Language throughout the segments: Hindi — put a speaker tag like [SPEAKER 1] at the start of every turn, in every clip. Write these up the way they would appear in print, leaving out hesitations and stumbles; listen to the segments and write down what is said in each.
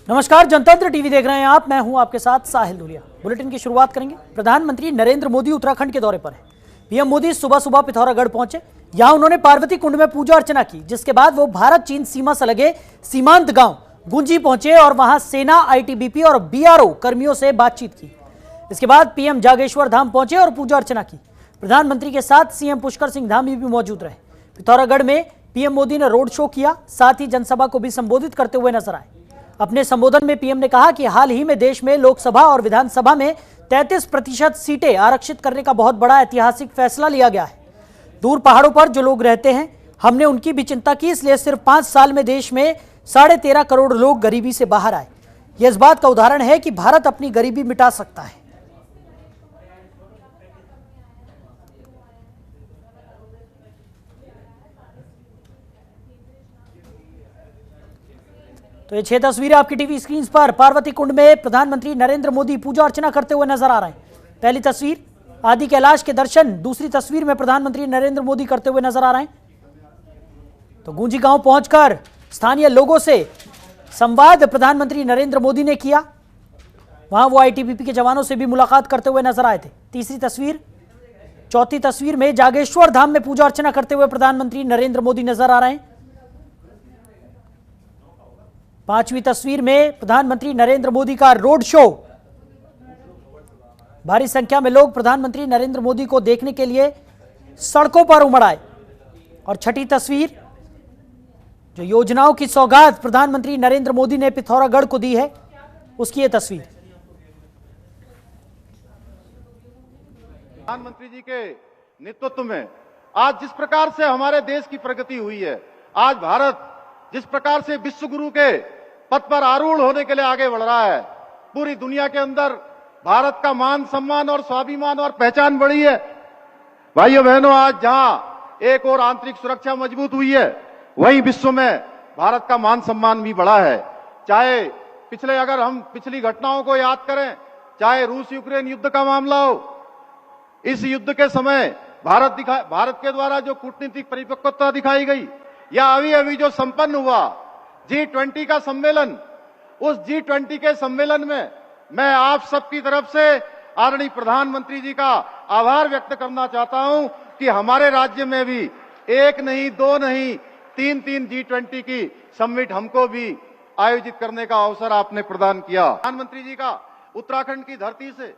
[SPEAKER 1] नमस्कार, जनतंत्र टीवी देख रहे हैं आप। मैं हूं आपके साथ साहिल दुलिया। बुलेटिन की शुरुआत करेंगे। प्रधानमंत्री नरेंद्र मोदी उत्तराखंड के दौरे पर हैं। पीएम मोदी सुबह सुबह पिथौरागढ़ पहुंचे। यहां उन्होंने पार्वती कुंड में पूजा अर्चना की, जिसके बाद वो भारत चीन सीमा से लगे सीमांत गांव गुंजी पहुंचे और वहां सेना, आईटीबीपी और बीआरओ कर्मियों से बातचीत की। इसके बाद पीएम जागेश्वर धाम पहुंचे और पूजा अर्चना की। प्रधानमंत्री के साथ सीएम पुष्कर सिंह धामी भी मौजूद रहे। पिथौरागढ़ में पीएम मोदी ने रोड शो किया, साथ ही जनसभा को भी संबोधित करते हुए नजर आए। अपने संबोधन में पीएम ने कहा कि हाल ही में देश में लोकसभा और विधानसभा में 33% सीटें आरक्षित करने का बहुत बड़ा ऐतिहासिक फैसला लिया गया है। दूर पहाड़ों पर जो लोग रहते हैं, हमने उनकी भी चिंता की, इसलिए सिर्फ 5 साल में देश में 13.5 करोड़ लोग गरीबी से बाहर आए। यह इस बात का उदाहरण है कि भारत अपनी गरीबी मिटा सकता है। तो ये 6 तस्वीरें आपकी टीवी स्क्रीन पर पार्वती कुंड में प्रधानमंत्री नरेंद्र मोदी पूजा अर्चना करते हुए नजर आ रहे हैं। पहली तस्वीर आदि कैलाश के दर्शन, दूसरी तस्वीर में प्रधानमंत्री नरेंद्र मोदी करते हुए नजर आ रहे हैं। तो गुंजी गांव पहुंचकर स्थानीय लोगों से संवाद प्रधानमंत्री नरेंद्र मोदी ने किया। वहां वो आईटीबीपी के जवानों से भी मुलाकात करते हुए नजर आए थे। तीसरी तस्वीर, चौथी तस्वीर में जागेश्वर धाम में पूजा अर्चना करते हुए प्रधानमंत्री नरेंद्र मोदी नजर आ रहे हैं। पांचवी तस्वीर में प्रधानमंत्री नरेंद्र मोदी का रोड शो। भारी संख्या में लोग प्रधानमंत्री नरेंद्र मोदी को देखने के लिए सड़कों पर उमड़ आए। और छठी तस्वीर, जो योजनाओं की सौगात प्रधानमंत्री नरेंद्र मोदी ने पिथौरागढ़ को दी है, उसकी यह तस्वीर।
[SPEAKER 2] प्रधानमंत्री जी के नेतृत्व में आज जिस प्रकार से हमारे देश की प्रगति हुई है, आज भारत जिस प्रकार से विश्व गुरु के पद पर आरूढ़ होने के लिए आगे बढ़ रहा है, पूरी दुनिया के अंदर भारत का मान सम्मान और स्वाभिमान और पहचान बढ़ी है। भाइयों बहनों, आज जहां एक और आंतरिक सुरक्षा मजबूत हुई है, वहीं विश्व में भारत का मान सम्मान भी बढ़ा है। चाहे अगर हम पिछली घटनाओं को याद करें, चाहे रूस यूक्रेन युद्ध का मामला हो, इस युद्ध के समय भारत के द्वारा जो कूटनीतिक परिपक्वता दिखाई गई, या अभी अभी जो संपन्न हुआ G20 का सम्मेलन, उस G20 के सम्मेलन में मैं आप सबकी तरफ से आदरणीय प्रधानमंत्री जी का आभार व्यक्त करना चाहता हूं कि हमारे राज्य में भी एक नहीं, दो नहीं, तीन G20 की समिट हमको भी आयोजित करने का अवसर आपने प्रदान किया। प्रधानमंत्री जी का उत्तराखंड की धरती से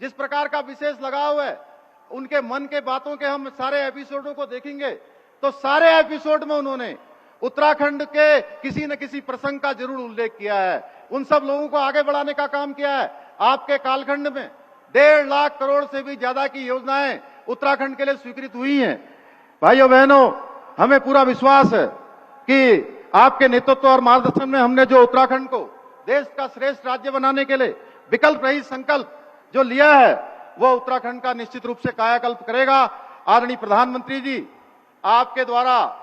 [SPEAKER 2] जिस प्रकार का विशेष लगाव है, उनके मन के बातों के हम सारे एपिसोडों को देखेंगे तो सारे एपिसोड में उन्होंने उत्तराखंड के किसी न किसी प्रसंग का जरूर उल्लेख किया है। उन सब लोगों को आगे बढ़ाने का काम किया है। आपके कालखंड में 1.5 लाख करोड़ से भी ज्यादा की योजनाएं उत्तराखंड के लिए स्वीकृत हुई हैं। भाइयों बहनों, हमें पूरा विश्वास है कि आपके नेतृत्व और मार्गदर्शन में हमने जो उत्तराखंड को देश का श्रेष्ठ राज्य बनाने के लिए विकल्प रहित संकल्प जो लिया है, वह उत्तराखंड का निश्चित रूप से कायाकल्प करेगा। आदरणीय प्रधानमंत्री जी, आपके द्वारा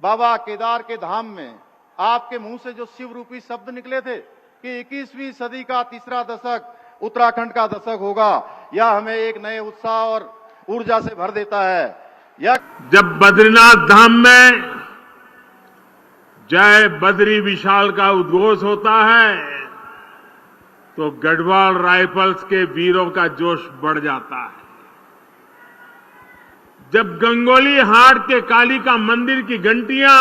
[SPEAKER 2] बाबा केदार के धाम में आपके मुंह से जो शिव रूपी शब्द निकले थे कि 21वीं सदी का तीसरा दशक उत्तराखंड का दशक होगा, यह हमें एक नए उत्साह और ऊर्जा से भर देता है।
[SPEAKER 3] जब बद्रीनाथ धाम में जय बद्री विशाल का उद्घोष होता है तो गढ़वाल राइफल्स के वीरों का जोश बढ़ जाता है। जब गंगोली हाट के कालिका मंदिर की घंटियां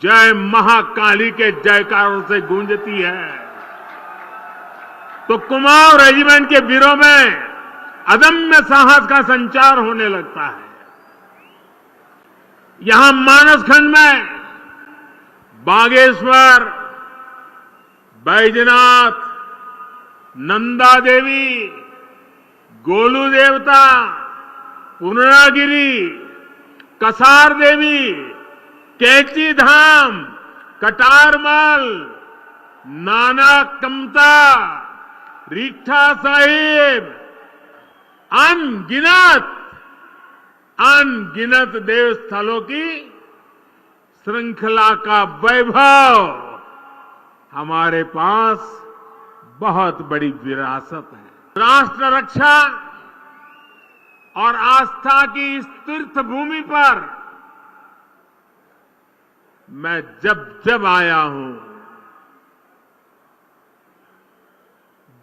[SPEAKER 3] जय महाकाली के जयकारों से गूंजती है तो कुमाऊं रेजिमेंट के वीरों में अदम्य साहस का संचार होने लगता है। यहां मानसखंड में बागेश्वर, बैजनाथ, नंदा देवी, गोलू देवता, पूर्णागिरी, कसार देवी, कैची धाम, कटारमल, नाना कमता, रीठा साहिब, अनगिनत देव स्थलों की श्रृंखला का वैभव हमारे पास बहुत बड़ी विरासत है। राष्ट्र रक्षा और आस्था की इस तीर्थ भूमि पर मैं जब जब आया हूं,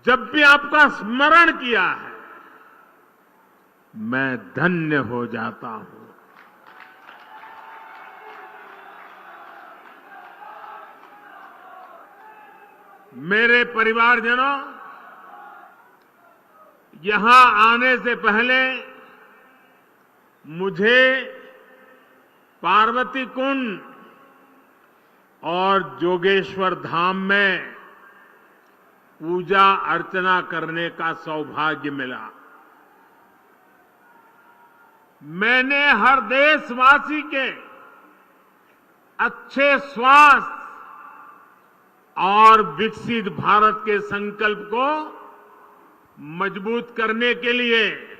[SPEAKER 3] जब भी आपका स्मरण किया है, मैं धन्य हो जाता हूं। मेरे परिवारजनों, यहां आने से पहले मुझे पार्वती कुंड और जोगेश्वर धाम में पूजा अर्चना करने का सौभाग्य मिला। मैंने हर देशवासी के अच्छे स्वास्थ्य और विकसित भारत के संकल्प को मजबूत करने के लिए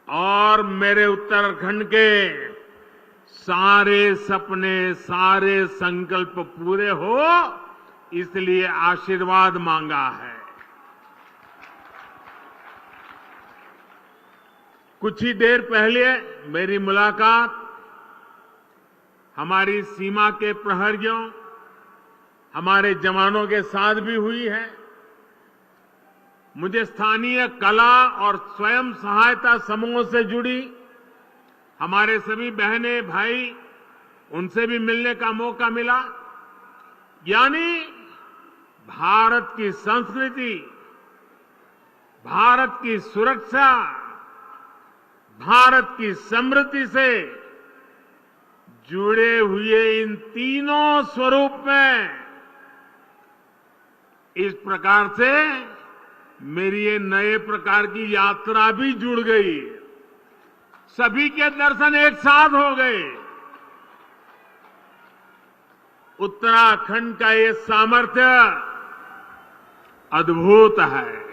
[SPEAKER 3] और मेरे उत्तराखंड के सारे सपने, सारे संकल्प पूरे हो, इसलिए आशीर्वाद मांगा है। कुछ ही देर पहले मेरी मुलाकात हमारी सीमा के प्रहरियों, हमारे जवानों के साथ भी हुई है। मुझे स्थानीय कला और स्वयं सहायता समूहों से जुड़ी हमारे सभी बहनें भाई, उनसे भी मिलने का मौका मिला। यानी भारत की संस्कृति, भारत की सुरक्षा, भारत की समृद्धि से जुड़े हुए इन तीनों स्वरूप में इस प्रकार से मेरी ये नए प्रकार की यात्रा भी जुड़ गई। सभी के दर्शन एक साथ हो गए। उत्तराखंड का ये सामर्थ्य अद्भुत है।